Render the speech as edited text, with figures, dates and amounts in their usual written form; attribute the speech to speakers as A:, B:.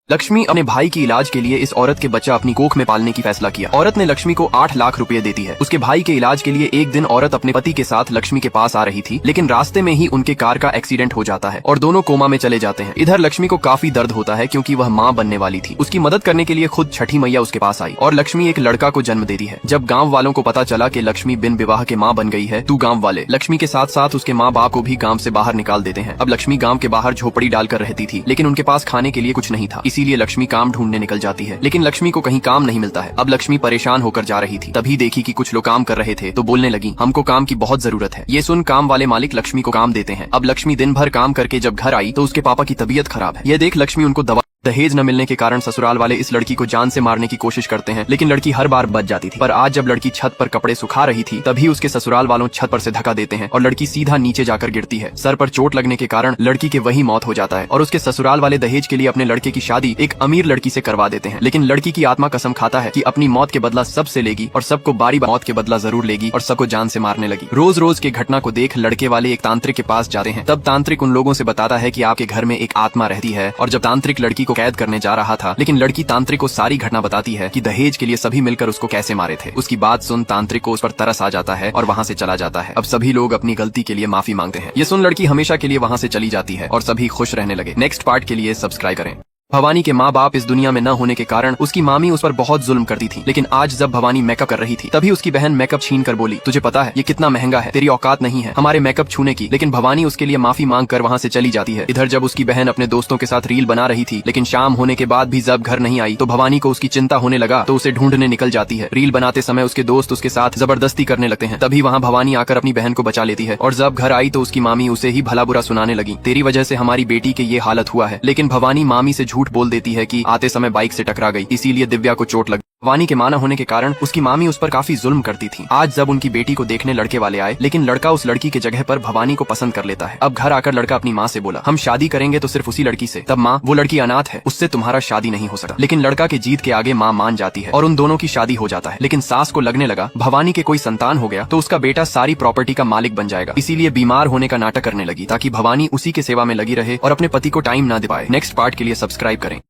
A: लक्ष्मी अपने भाई की इलाज के लिए इस औरत के बच्चा अपनी कोख में पालने की फैसला किया। औरत ने लक्ष्मी को 8 लाख रुपए देती है। उसके भाई के इलाज के लिए एक दिन औरत अपने पति के साथ लक्ष्मी के पास आ रही थी, लेकिन रास्ते में ही उनके कार का एक्सीडेंट हो जाता है और दोनों कोमा में चले जाते हैं। इधर लक्ष्मी को काफी दर्द होता है क्योंकि वह माँ बनने वाली थी। उसकी मदद करने के लिए खुद छठी मैया उसके पास आई और लक्ष्मी एक लड़का को जन्म देती है। जब गाँव वालों को पता चला कि लक्ष्मी बिन विवाह के माँ बन गई है तो गाँव वाले लक्ष्मी के साथ साथ उसके माँ बाप को भी गाँव से बाहर निकाल देते हैं। अब लक्ष्मी गाँव के बाहर झोपड़ी डालकर रहती थी, लेकिन उनके पास खाने के लिए कुछ नहीं था, इसीलिए लक्ष्मी काम ढूंढने निकल जाती है। लेकिन लक्ष्मी को कहीं काम नहीं मिलता है। अब लक्ष्मी परेशान होकर जा रही थी, तभी देखी कि कुछ लोग काम कर रहे थे तो बोलने लगी, हमको काम की बहुत जरूरत है। ये सुन काम वाले मालिक लक्ष्मी को काम देते हैं। अब लक्ष्मी दिन भर काम करके जब घर आई तो उसके पापा की तबीयत खराब है। ये देख लक्ष्मी उनको दहेज न मिलने के कारण ससुराल वाले इस लड़की को जान से मारने की कोशिश करते हैं, लेकिन लड़की हर बार बच जाती थी। पर आज जब लड़की छत पर कपड़े सुखा रही थी तभी उसके ससुराल वालों छत पर से धक्का देते हैं और लड़की सीधा नीचे जाकर गिरती है। सर पर चोट लगने के कारण लड़की के वही मौत हो जाता है और उसके ससुराल वाले दहेज के लिए अपने लड़के की शादी एक अमीर लड़की से करवा देते हैं। लेकिन लड़की की आत्मा कसम खाता है कि अपनी मौत के बदला सबसे लेगी और सबको बारी मौत के बदला जरूर लेगी और सबको जान से मारने लगी। रोज रोज के घटना को देख लड़के वाले एक तांत्रिक के पास जाते हैं। तब तांत्रिक उन लोगों से बताता है कि आपके घर में एक आत्मा रहती है। और जब तांत्रिक लड़की को कैद करने जा रहा था, लेकिन लड़की तांत्रिक को सारी घटना बताती है कि दहेज के लिए सभी मिलकर उसको कैसे मारे थे। उसकी बात सुन तांत्रिक को उस पर तरस आ जाता है और वहाँ से चला जाता है। अब सभी लोग अपनी गलती के लिए माफी मांगते हैं। ये सुन लड़की हमेशा के लिए वहाँ से चली जाती है और सभी खुश रहने लगे। नेक्स्ट पार्ट के लिए सब्सक्राइब करें। भवानी के माँ बाप इस दुनिया में न होने के कारण उसकी मामी उस पर बहुत जुल्म करती थी, लेकिन आज जब भवानी मेकअप कर रही थी तभी उसकी बहन मेकअप छीन कर बोली, तुझे पता है ये कितना महंगा है, तेरी औकात नहीं है हमारे मेकअप छूने की। लेकिन भवानी उसके लिए माफी मांग कर वहाँ से चली जाती है। इधर जब उसकी बहन अपने दोस्तों के साथ रील बना रही थी, लेकिन शाम होने के बाद भी जब घर नहीं आई तो भवानी को उसकी चिंता होने लगा तो उसे ढूंढने निकल जाती है। रील बनाते समय उसके दोस्त उसके साथ जबरदस्ती करने लगते हैं, तभी वहाँ भवानी आकर अपनी बहन को बचा लेती है। और जब घर आई तो उसकी मामी उसे ही भला बुरा सुनाने लगी, तेरी वजह से हमारी बेटी के ये हालत हुआ है। लेकिन भवानी मामी से झूठ बोल देती है कि आते समय बाइक से टकरा गई, इसीलिए दिव्या को चोट लगी। भवानी के मां न होने के कारण उसकी मामी उस पर काफी जुल्म करती थी। आज जब उनकी बेटी को देखने लड़के वाले आए, लेकिन लड़का उस लड़की के जगह पर भवानी को पसंद कर लेता है। अब घर आकर लड़का अपनी माँ से बोला, हम शादी करेंगे तो सिर्फ उसी लड़की से। तब माँ, वो लड़की अनाथ है, उससे तुम्हारा शादी नहीं हो सकता। लेकिन लड़का के जीत के आगे माँ मान जाती है और उन दोनों की शादी हो जाता है। लेकिन सास को लगने लगा भवानी के कोई संतान हो गया तो उसका बेटा सारी प्रॉपर्टी का मालिक बन जाएगा, इसीलिए बीमार होने का नाटक करने लगी ताकि भवानी उसी के सेवा में लगी रहे और अपने पति को टाइम न दे पाए। नेक्स्ट पार्ट के लिए सब्सक्राइब करें।